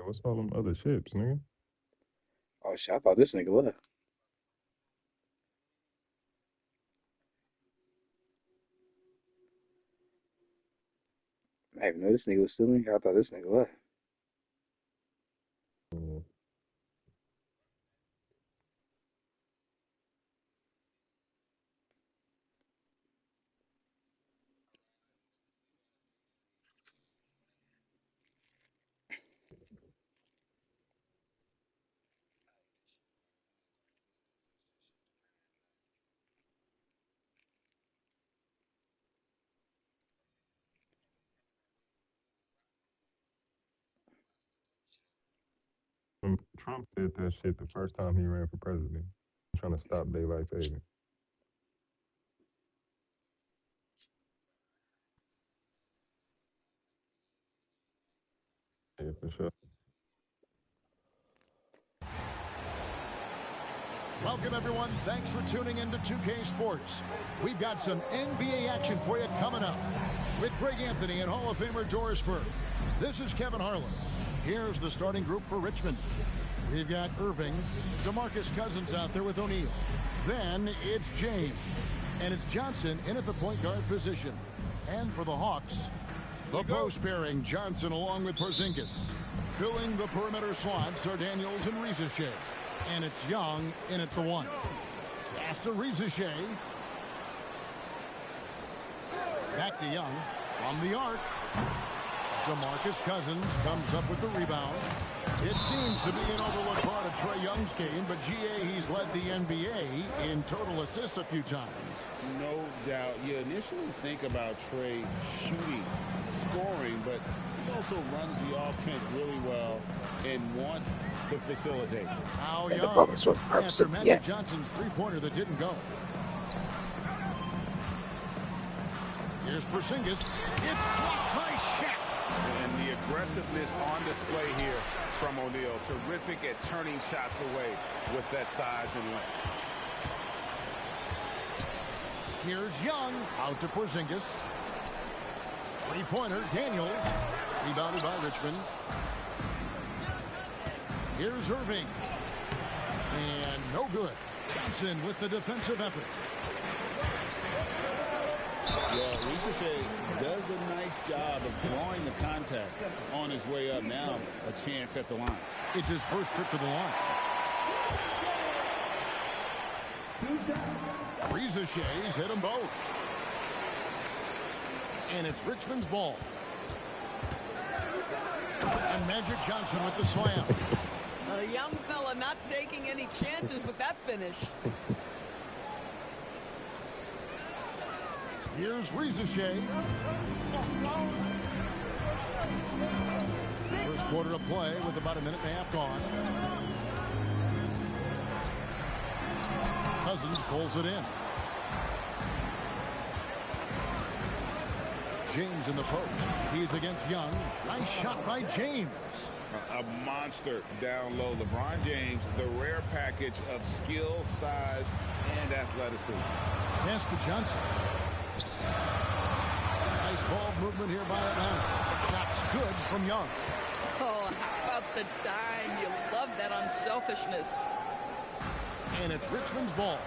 Like, what's all them other chips, nigga? Oh shit, I thought this nigga left. I didn't know this nigga was still in here. I thought this nigga left. Mm. Trump did that shit the first time he ran for president, trying to stop daylight saving. Yeah, for sure. Welcome, everyone. Thanks for tuning in to 2K Sports. We've got some NBA action for you coming up with Greg Anthony and Hall of Famer Doris Burke. This is Kevin Harlan. Here's the starting group for Richmond. We've got Irving, DeMarcus Cousins out there with O'Neal. Then it's James. And it's Johnson in at the point guard position. And for the Hawks, the post pairing, Johnson along with Porzingis. Filling the perimeter slots are Daniels and Riza-Shea. And it's Young in at the one. Pass to Riza-Shea. Back to Young from the arc. DeMarcus Cousins comes up with the rebound. It seems to be an overlooked part of Trae Young's game, but GA, he's led the NBA in total assists a few times. No doubt. You initially think about Trae shooting, scoring, but he also runs the offense really well and wants to facilitate. How And the Young, bonus was perfect. after Magic Yeah. Johnson's three-pointer that didn't go. Here's Porzingis. It's blocked by Shaq. And the aggressiveness on display here from O'Neal. Terrific at turning shots away with that size and length. Here's Young out to Porzingis. Three-pointer, Daniels. Rebounded by Richmond. Here's Irving. And no good. Johnson with the defensive effort. Yeah, Riza-Shea does a nice job of drawing the contact on his way up. Now a chance at the line. It's his first trip to the line. Riza-Shea's hit them both. And it's Richmond's ball. And Magic Johnson with the slam. A young fella not taking any chances with that finish. Here's Riza-Shea. First quarter of play with about a minute and a half gone. Cousins pulls it in. James in the post. He's against Young. Nice shot by James. A monster down low. LeBron James, the rare package of skill, size, and athleticism. Pass to Johnson. Nice ball movement here by Atlanta. Shot's good from Young. Oh, how about the dime? You love that unselfishness. And it's Richmond's ball.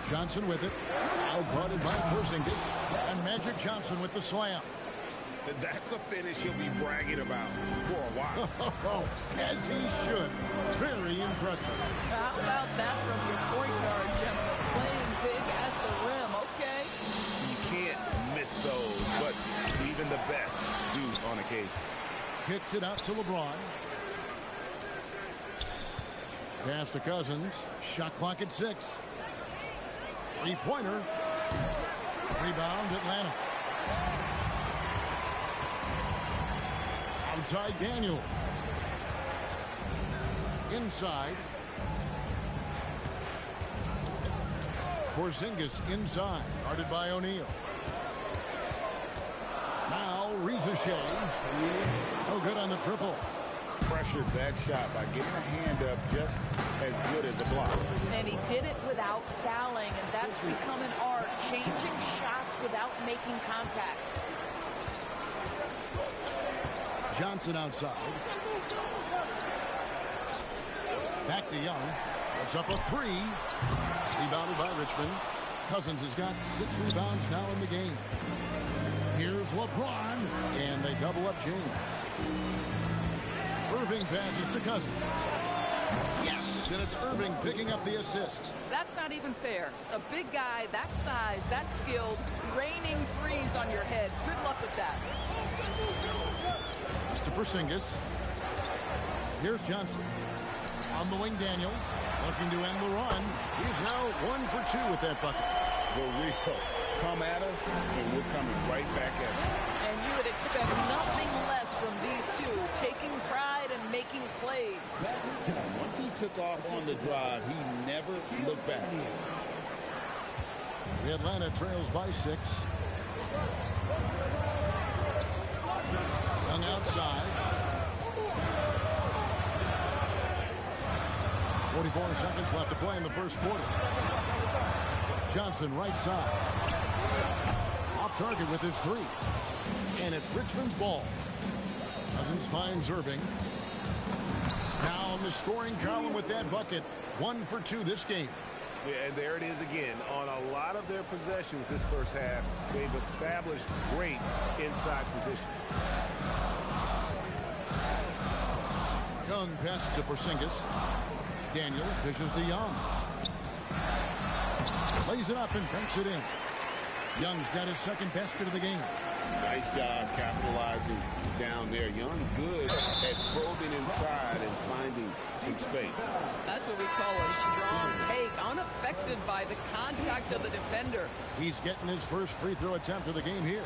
Johnson with it. Out guarded by Porzingis. And Magic Johnson with the slam. That's a finish he'll be bragging about for a while. As he should. Very impressive. How about that from your point guard, gentlemen? Playing big at the rim, okay? You can't miss those, but even the best do on occasion. Kicks it out to LeBron. Pass to Cousins. Shot clock at 6. Three-pointer. Rebound, Atlanta. Outside Daniel. Inside. Porzingis inside. Guarded by O'Neal. Now Riza-Shea. No good on the triple. Pressured that shot by getting a hand up just as good as a block. And he did it without fouling, and that's become an art, changing shots without making contact. Johnson outside. Back to Young. Puts up a three. Rebounded by Richmond. Cousins has got 6 rebounds now in the game. Here's LeBron. And they double up James. Irving passes to Cousins. Yes, and it's Irving picking up the assist. That's not even fair. A big guy, that size, that skilled, raining threes on your head. Good luck with that. Mr. Porzingis. Here's Johnson. On the wing, Daniels. Looking to end the run. He's now 1 for 2 with that bucket. The real come at us, and we're coming right back at you. And you would expect nothing less from these two, taking pride and making plays. Once he took off on the drive, he never looked back. The Atlanta trails by 6. Young outside. 44 seconds left to play in the first quarter. Johnson right side. Off target with his 3. And it's Richmond's ball. Cousins finds Irving. Now in the scoring column with that bucket. 1 for 2 this game. Yeah, and there it is again. On a lot of their possessions this first half, they've established great inside position. Young passes to Porzingis. Daniels dishes to Young. Lays it up and banks it in. Young's got his second basket of the game. Nice job capitalizing down there. Young good at probing inside and finding some space. That's what we call a strong take, unaffected by the contact of the defender. He's getting his first free throw attempt of the game here.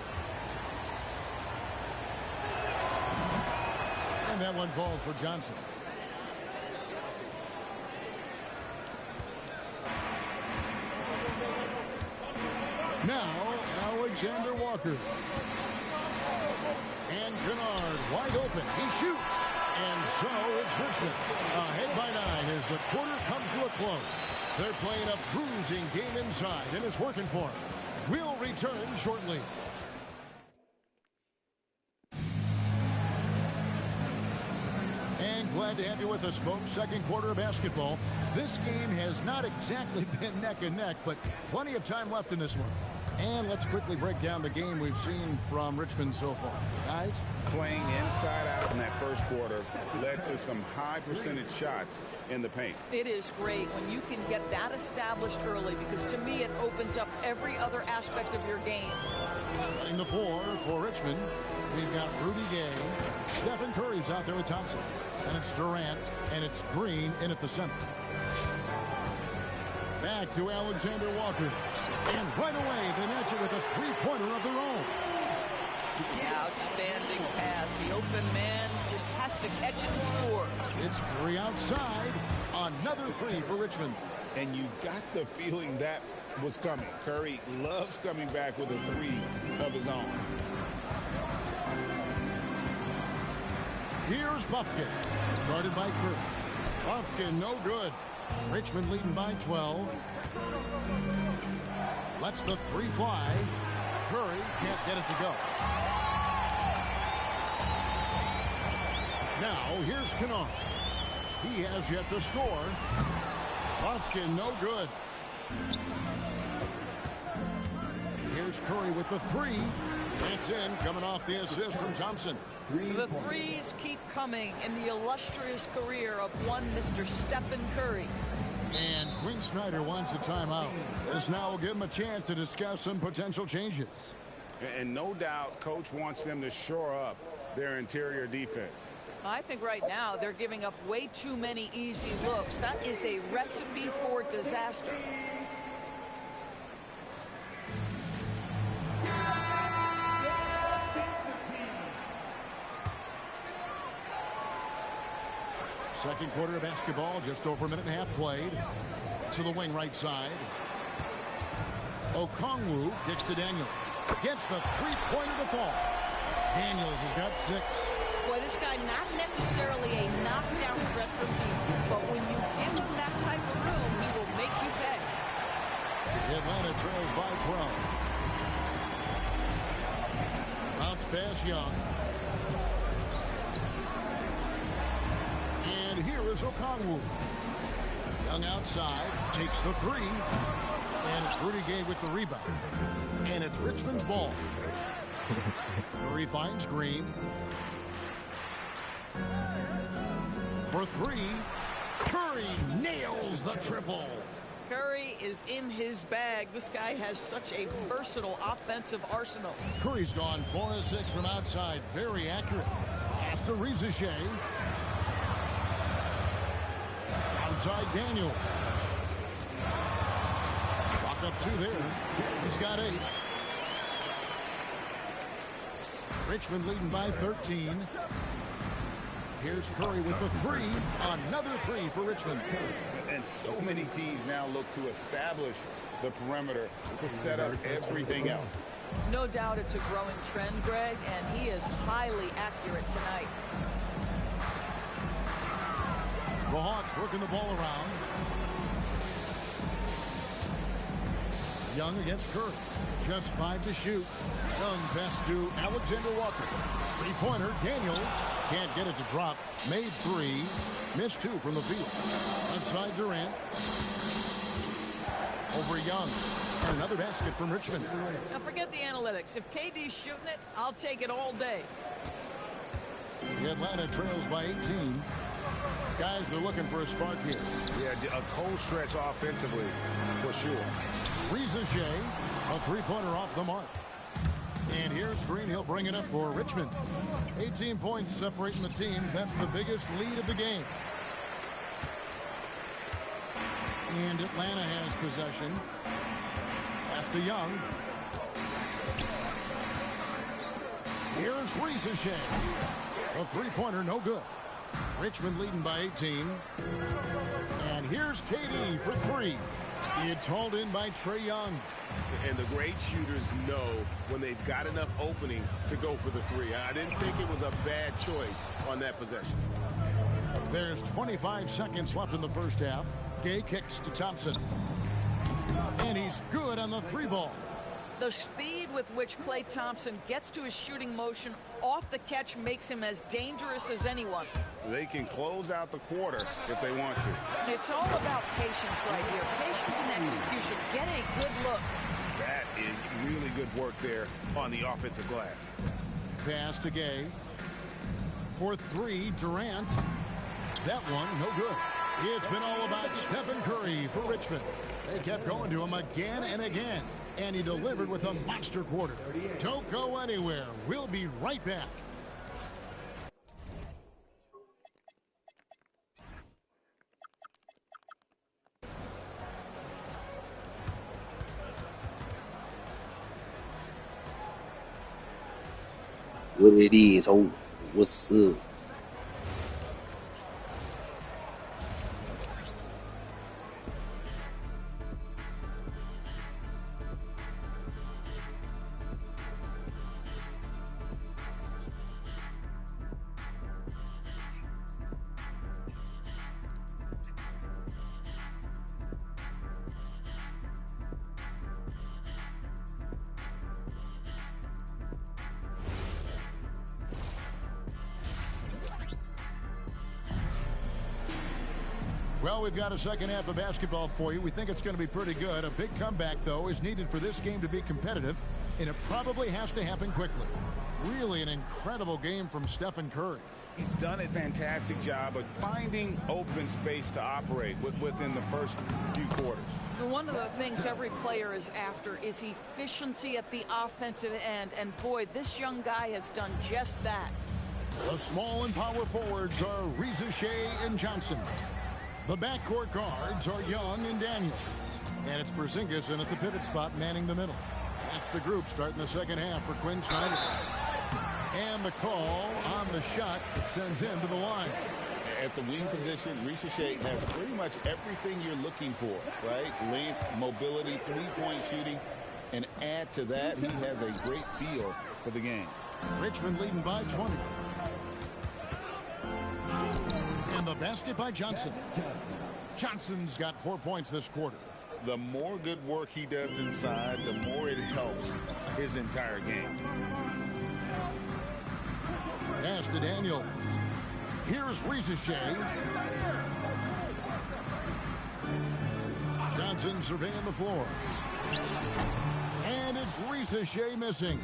And that one falls for Johnson. Now, Alexander Walker. And Kennard wide open. He shoots. And so it's Richmond ahead by 9 as the quarter comes to a close. They're playing a bruising game inside, and it's working for them. We'll return shortly. And glad to have you with us, folks. Second quarter of basketball. This game has not exactly been neck and neck, but plenty of time left in this one. And let's quickly break down the game we've seen from Richmond so far. Guys? Playing inside out in that first quarter led to some high percentage shots in the paint. It is great when you can get that established early because to me it opens up every other aspect of your game. Setting the floor for Richmond, we've got Rudy Gay. Stephen Curry's out there with Thompson. And it's Durant, and it's Green in at the center. Back to Alexander Walker. And right away, they match it with a three-pointer of their own. Yeah, outstanding pass. The open man just has to catch it and score. It's Curry outside. Another 3 for Richmond. And you got the feeling that was coming. Curry loves coming back with a 3 of his own. Here's Bufkin. Guarded by Curry. Bufkin, no good. Richmond leading by 12. Lets the 3 fly. Curry can't get it to go. Now, here's Kennard. He has yet to score. Bufkin, no good. Here's Curry with the 3. It's in, coming off the assist from Thompson. The threes keep coming in the illustrious career of one Mr. Stephen Curry. And Quinn Snyder wants a timeout. This now will give him a chance to discuss some potential changes. And no doubt, Coach wants them to shore up their interior defense. I think right now they're giving up way too many easy looks. That is a recipe for disaster. Second quarter of basketball, just over a minute and a half played. To the wing right side. Okongwu kicks to Daniels. Gets the three-pointer to fall. Daniels has got 6. Boy, this guy not necessarily a knockdown threat from deep, but when you give him that type of room, he will make you pay. Atlanta trails by 12. Bounce pass Young. And here is Okongwu. Young outside, takes the three. And it's Rudy Gay with the rebound. And it's Richmond's ball. Curry finds Green. For three, Curry nails the triple. Curry is in his bag. This guy has such a versatile offensive arsenal. Curry's gone 4 of 6 from outside. Very accurate. Pass to Rizachet. Outside Daniel. Chalk up 2 there. He's got 8. Richmond leading by 13. Here's Curry with the three. Another three for Richmond. And so many teams now look to establish the perimeter to set up everything else. No doubt it's a growing trend, Greg, and he is highly accurate tonight. The Hawks working the ball around. Young against Curry. Just 5 to shoot. Young pass to Alexander Walker. Three-pointer, Daniels. Can't get it to drop. Made 3. Missed 2 from the field. Outside Durant. Over Young. And another basket from Richmond. Now forget the analytics. If KD's shooting it, I'll take it all day. The Atlanta trails by 18. Guys are looking for a spark here. Yeah, a cold stretch offensively, for sure. Rizachet, a three-pointer off the mark. And here's Green. He'll bring it up for Richmond. 18 points separating the teams. That's the biggest lead of the game. And Atlanta has possession. Pass to Young. Here's Rizachet. A three-pointer, no good. Richmond leading by 18. And here's KD for 3. It's hauled in by Trae Young. And the great shooters know when they've got enough opening to go for the 3. I didn't think it was a bad choice on that possession. There's 25 seconds left in the first half. Gay kicks to Thompson. And he's good on the 3 ball. The speed with which Klay Thompson gets to his shooting motion off the catch makes him as dangerous as anyone. They can close out the quarter if they want to. It's all about patience right here. Patience and execution. Get a good look. That is really good work there on the offensive glass. Pass to Gay. For 3, Durant. That one, no good. It's been all about Stephen Curry for Richmond. They kept going to him again and again. And he delivered with a monster quarter. Don't go anywhere. We'll be right back. What it is, oh, what's up? Well, we've got a second half of basketball for you. We think it's going to be pretty good. A big comeback, though, is needed for this game to be competitive, and it probably has to happen quickly. Really an incredible game from Stephen Curry. He's done a fantastic job of finding open space to operate within the first few quarters. One of the things every player is after is efficiency at the offensive end, and boy, this young guy has done just that. The small and power forwards are Rizachet and Johnson. The backcourt guards are Young and Daniels. And it's Porzingis in at the pivot spot manning the middle. That's the group starting the second half for Quinn Snyder. And the call on the shot that sends him to the line. At the wing position, Rizachet has pretty much everything you're looking for, right? Length, mobility, three-point shooting. And add to that, he has a great feel for the game. Richmond leading by 20. And the basket by Johnson. Johnson's got 4 points this quarter. The more good work he does inside, the more it helps his entire game. Pass to Daniel. Here's Rizachet. Johnson surveying the floor. And it's Risa Shea missing.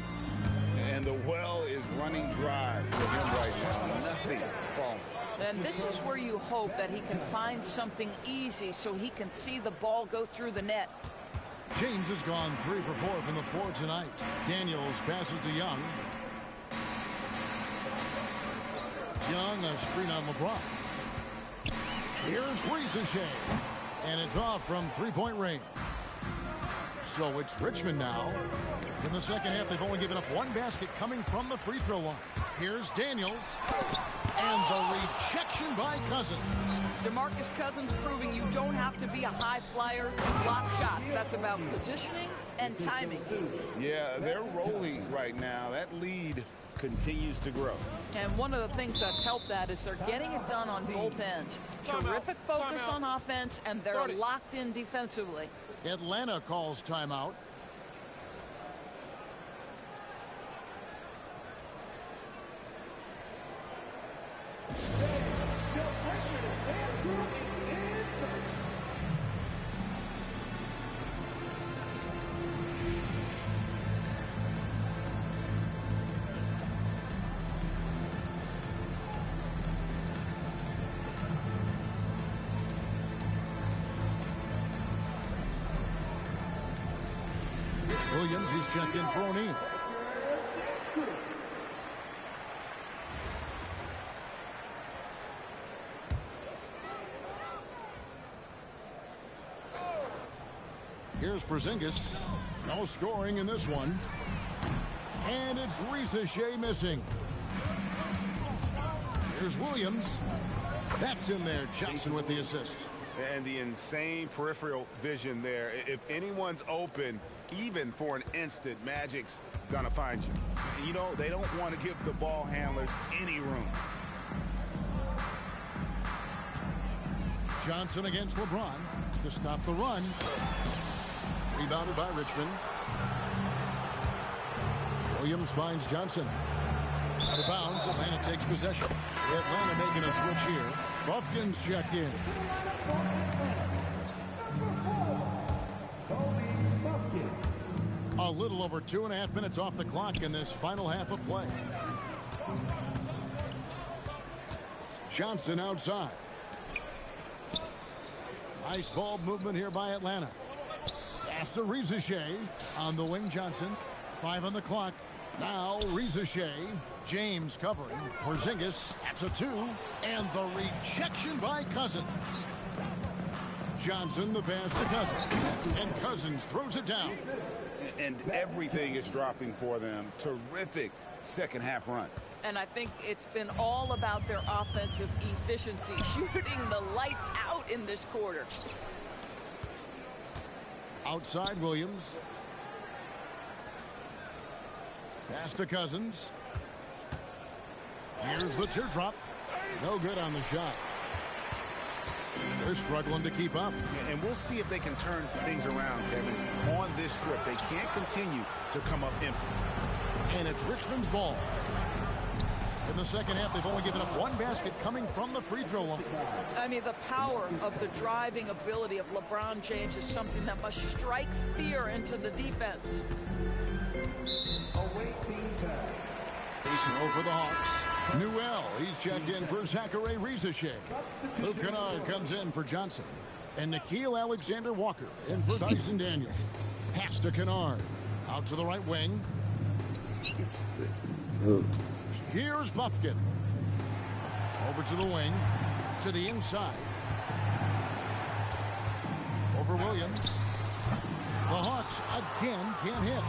And the well is running dry for him right now. Nothing falling. And this is where you hope that he can find something easy so he can see the ball go through the net. James has gone 3 for 4 from the floor tonight. Daniels passes to Young. Young, a screen on LeBron. Here's Risa Shea. And it's off from three-point range. So it's Richmond now. In the second half, they've only given up one basket coming from the free throw line. Here's Daniels. And the rejection by Cousins. DeMarcus Cousins proving you don't have to be a high flyer to block shots. That's about positioning and timing. Yeah, they're rolling right now. That lead continues to grow. And one of the things that's helped that is they're getting it done on both ends. Terrific focus on offense, and they're locked in defensively. Atlanta calls timeout. Williams, he's checked in for O'Neal. Here's Porzingis. No scoring in this one. And it's Risa Shea missing. Here's Williams. That's in there. Johnson with the assist. And the insane peripheral vision there. If anyone's open, even for an instant, Magic's gonna find you. You know, they don't want to give the ball handlers any room. Johnson against LeBron to stop the run. Rebounded by Richmond. Williams finds Johnson. Out of bounds, Atlanta takes possession. Atlanta making a switch here. Buffkin's checked in. A little over 2.5 minutes off the clock in this final half of play. Johnson outside. Nice ball movement here by Atlanta. Pass to Risa Shea. On the wing, Johnson. 5 on the clock. Now Risa Shea. James covering. Porzingis. That's a 2. And the rejection by Cousins. Johnson, the pass to Cousins. And Cousins throws it down. And everything is dropping for them. Terrific second half run. And I think it's been all about their offensive efficiency, shooting the lights out in this quarter. Outside Williams. Pass to Cousins. Here's the teardrop. No good on the shot. They're struggling to keep up. And we'll see if they can turn things around, Kevin. On this trip, they can't continue to come up empty. And it's Richmond's ball. In the second half, they've only given up one basket coming from the free throw line. I mean, the power of the driving ability of LeBron James is something that must strike fear into the defense. Facing over the Hawks. Newell, he's checked in for Zachary Risa Shea. Luke Kennard comes in for Johnson. And Nickeil Alexander-Walker in for Dyson Daniels. Pass to Kennard. Out to the right wing. Here's Buffkin. Over to the wing. To the inside. Over Williams. The Hawks again can't hit.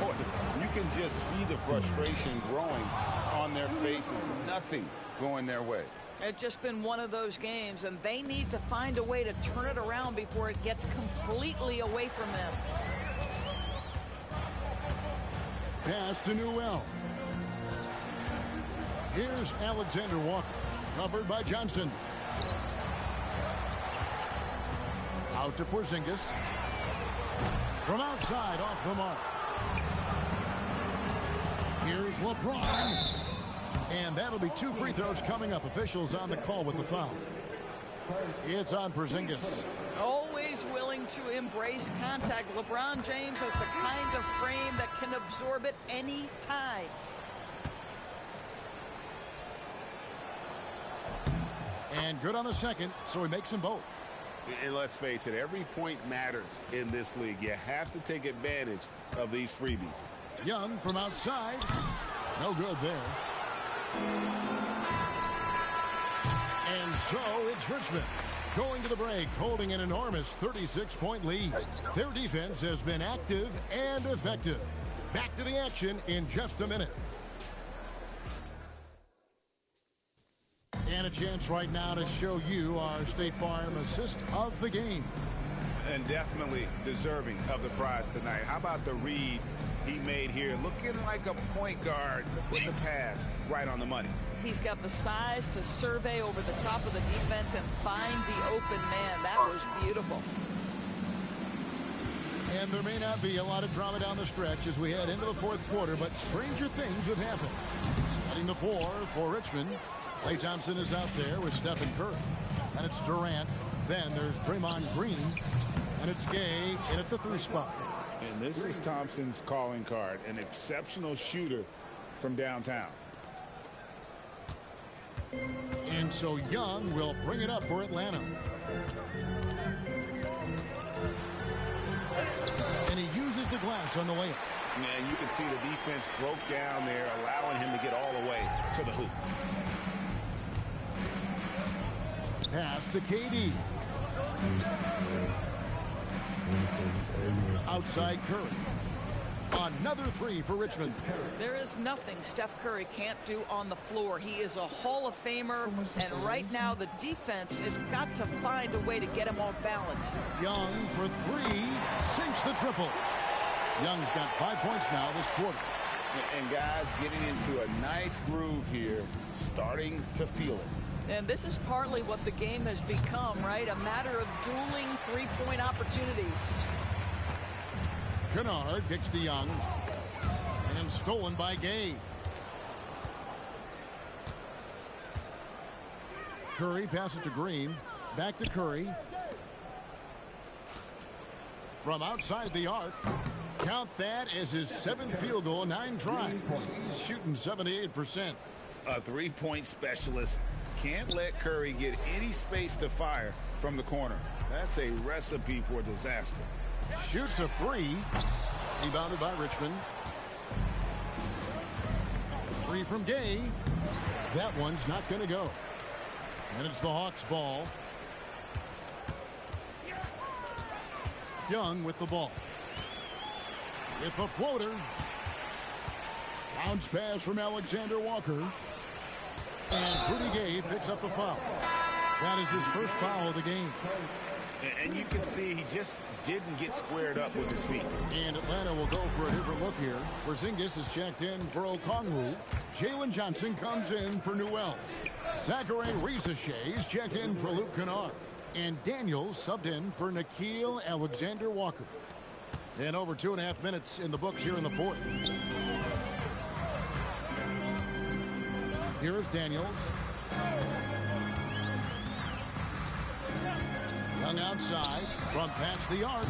Boy, you can just see the frustration growing on their faces. Nothing going their way. It's just been one of those games, and they need to find a way to turn it around before it gets completely away from them. Pass to Newell. Here's Alexander Walker, covered by Johnson. Out to Porzingis. From outside, off the mark. Here's LeBron. And that'll be 2 free throws coming up. Officials on the call with the foul. It's on Porzingis. Always He's willing to embrace contact. LeBron James has the kind of frame that can absorb it any time. And good on the second, so he makes them both. And let's face it, every point matters in this league. You have to take advantage of these freebies. Young from outside. No good there. And so it's Richmond going to the break, holding an enormous 36-point lead. Their defense has been active and effective. Back to the action in just a minute. And a chance right now to show you our State Farm assist of the game. And definitely deserving of the prize tonight. How about the read he made here? Looking like a point guard with the pass right on the money. He's got the size to survey over the top of the defense and find the open man. That was beautiful. And there may not be a lot of drama down the stretch as we head into the fourth quarter, but stranger things have happened. Setting the floor for Richmond. Klay Thompson is out there with Stephen Curry. And it's Durant. Then there's Draymond Green. And it's Gay in at the 3 spot. And this is Thompson's calling card. An exceptional shooter from downtown. And so Young will bring it up for Atlanta. And he uses the glass on the layup. And you can see the defense broke down there, allowing him to get all the way to the hoop. Pass to KD. Outside Curry. Another 3 for Richmond. There is nothing Steph Curry can't do on the floor. He is a Hall of Famer, and right now the defense has got to find a way to get him off balance. Young for 3. Sinks the triple. Young's got 5 points now this quarter. And guys getting into a nice groove here, starting to feel it. And this is partly what the game has become, right? A matter of dueling three-point opportunities. Kennard kicks to Young. And stolen by Gay. Curry passes to Green. Back to Curry. From outside the arc. Count that as his 7th field goal, 9 tries. He's shooting 78%. A three-point specialist. Can't let Curry get any space to fire from the corner. That's a recipe for disaster. Shoots a 3. Rebounded by Richmond. 3 from Gay. That one's not going to go. And it's the Hawks' ball. Young with the ball. With the floater. Bounce pass from Alexander Walker. And Rudy Gay picks up the foul. That is his first foul of the game. And you can see he just didn't get squared up with his feet. And Atlanta will go for a different look here. Porzingis is checked in for Okongwu. Jalen Johnson comes in for Newell. Zachary Risache is checked in for Luke Kennard. And Daniels subbed in for Nickeil Alexander-Walker. And over 2.5 minutes in the books here in the fourth. Here is Daniels. Young outside from past the arc.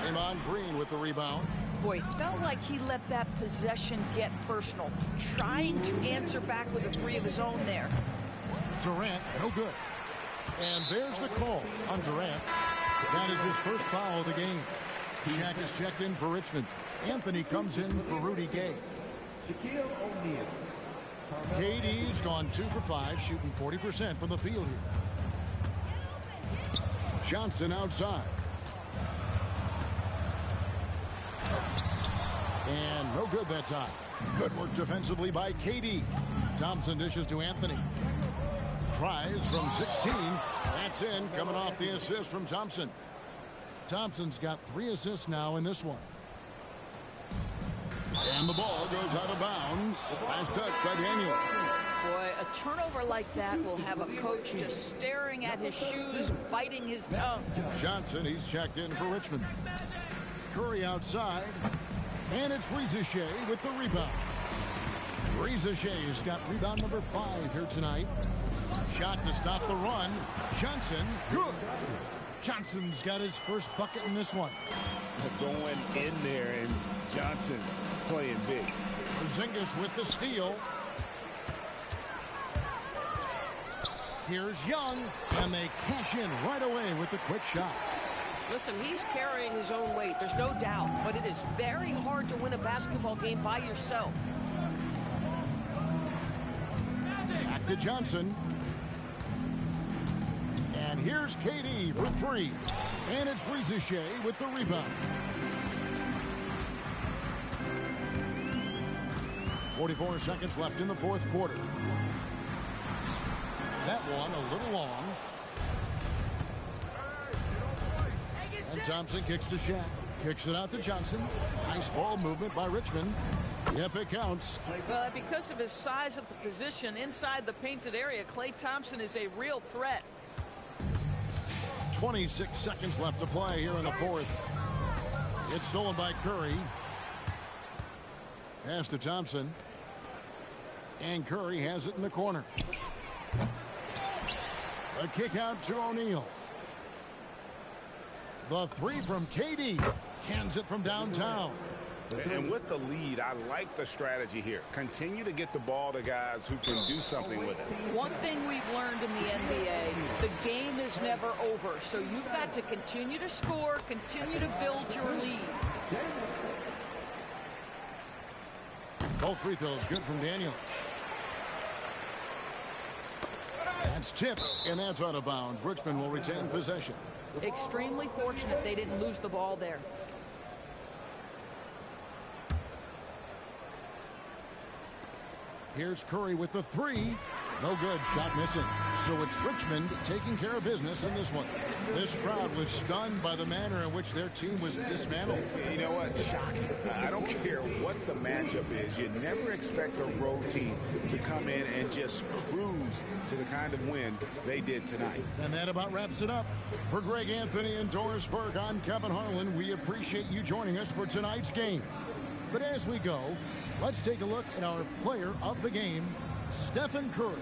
Draymond Green with the rebound. Boy, felt like he let that possession get personal. Trying to answer back with a 3 of his own there. Durant, no good. And there's the call on Durant. That is his first foul of the game. Shaq is checked in for Richmond. Anthony comes in for Rudy Gay. KD's gone 2 for 5, shooting 40% from the field here. Johnson outside. And no good that time. Good work defensively by KD. Thompson dishes to Anthony. Tries from 16. That's in, coming off the assist from Thompson. Thompson's got 3 assists now in this one. And the ball goes out of bounds. Last touch by Daniel. Boy, a turnover like that will have a coach just staring at his shoes, biting his tongue. Johnson, he's checked in for Richmond. Curry outside. And it's Risache with the rebound. Risache's got rebound number 5 here tonight. Shot to stop the run. Johnson, good. Johnson's got his first bucket in this one. Going in there, and Johnson playing big. Porzingis with the steal. Here's Young, and they cash in right away with the quick shot. Listen, he's carrying his own weight, there's no doubt, but it is very hard to win a basketball game by yourself. Back to Johnson. And here's KD for three. And it's Rizachet with the rebound. 44 seconds left in the fourth quarter. That one a little long. And Thompson kicks to Shaq. Kicks it out to Johnson. Nice ball movement by Richmond. Yep, it counts. Well, because of his size of the position inside the painted area, Klay Thompson is a real threat. 26 seconds left to play here in the fourth. It's stolen by Curry. Pass to Thompson. And Curry has it in the corner. A kick out to O'Neal. The three from KD. Cans it from downtown. And with the lead, I like the strategy here. Continue to get the ball to guys who can do something with it. One thing we've learned in the NBA, the game is never over. So you've got to continue to score, continue to build your lead. Both free throws good from Daniels. That's tipped, and that's out of bounds. Richmond will retain possession. Extremely fortunate they didn't lose the ball there. Here's Curry with the three. No good. Shot missing. So it's Richmond taking care of business in this one. This crowd was stunned by the manner in which their team was dismantled. You know what? Shocking. I don't care what the matchup is. You never expect a road team to come in and just cruise to the kind of win they did tonight. And that about wraps it up. For Greg Anthony and Doris Burke, I'm Kevin Harlan. We appreciate you joining us for tonight's game. But as we go, let's take a look at our player of the game, Stephen Curry.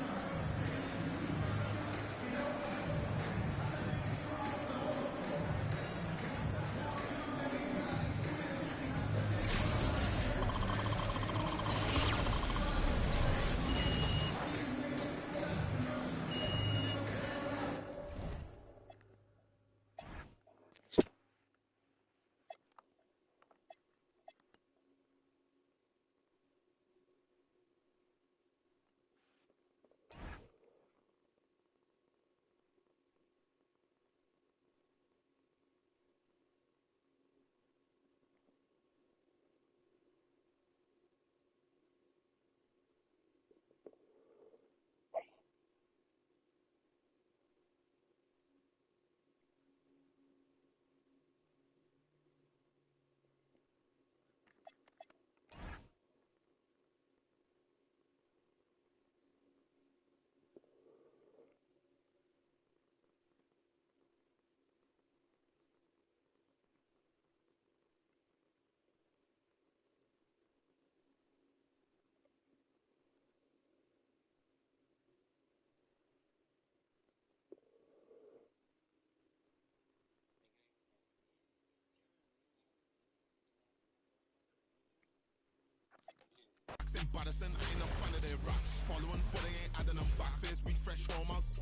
Embarrassing, I ain't a fan of their raps. Following, but they ain't adding them back. Face refresh hormones.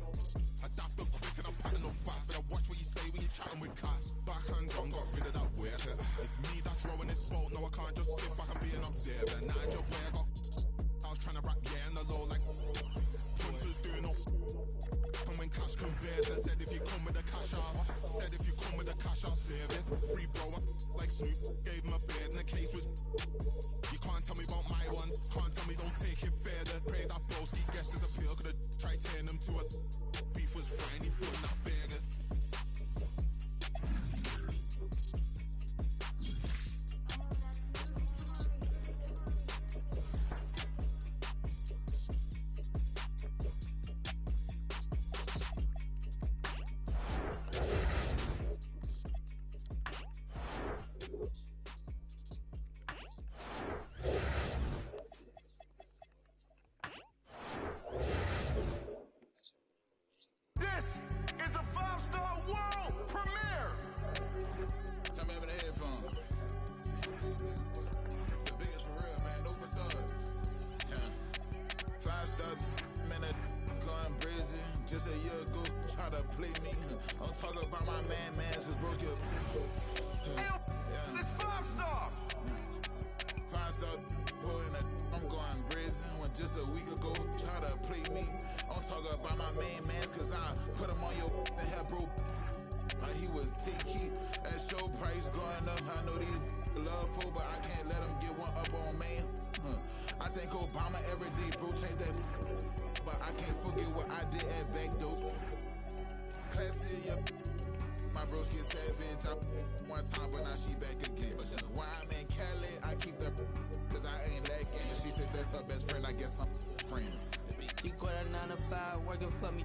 Adapt the quick and I'm patting no fast. Better watch what you say when you chatting with cats. Backhands on, got rid of that weird. It's me that's rowing this boat. No, I can't just sit back and be an observer. Nigel Boy, I was trying to rap, yeah, in the low like punters doing up. And when cash conveys, I said if you come with the cash out, said if you come with the cash, I'll save it. Free bro, like Snoop, gave him a beard and the case was. You can't tell me about my ones, can't tell me don't take it further. Pray that broski gets his appeal, could've tried turning him to a beef was fine, he put that burger. just a year ago, try to play me. I'm talking about my mans, cause broke your. It's 5-star. 5-star for in a, I'm going brazen when just a week ago, try to play me. I'm talking about my mans, cause I put him on your and had broke. Like he was Tiki, at show price going up. I know these love for, but I can't let them get one up on man. I think Obama every day, bro, change that. But I can't forget what I did at back dope. Classy, yeah. My bros get savage. I one time, but now she back again. When I'm in Cali, I keep the cause I ain't lacking. She said that's her best friend. I guess I'm friends. She quit at 9 to 5, working for me.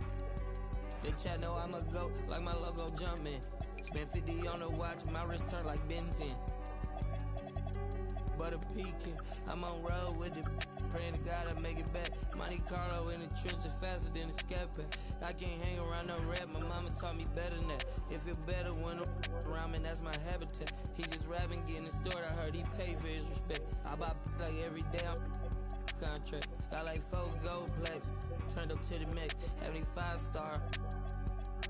They chat know I'm a goat, like my logo jumping. Spent 50 on the watch, my wrist turned like Ben 10. Butter peeking, I'm on road with it. Praying to God I make it back. Monte Carlo in the trenches faster than a scat pack. I can't hang around no rap, my mama taught me better than that. It feel better when I'm around me, that's my habitat. He just rapping, getting stored, I heard he pay for his respect. I buy like every day, I'm contract. Got like 4 gold plaques, turned up to the max. 75-star,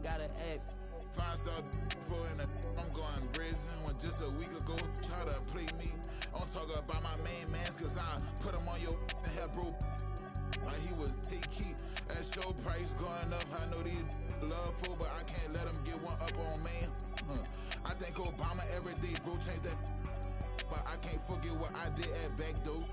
gotta ask. 5-star for in a, I'm going brazen when just a week ago, try to play me. I'm talking about my mans, cause I put him on your and had broke. Like he was Tiki, at show price going up. I know these love for, but I can't let them get one up on man. I think Obama every day, bro, change that. But I can't forget what I did at back dope.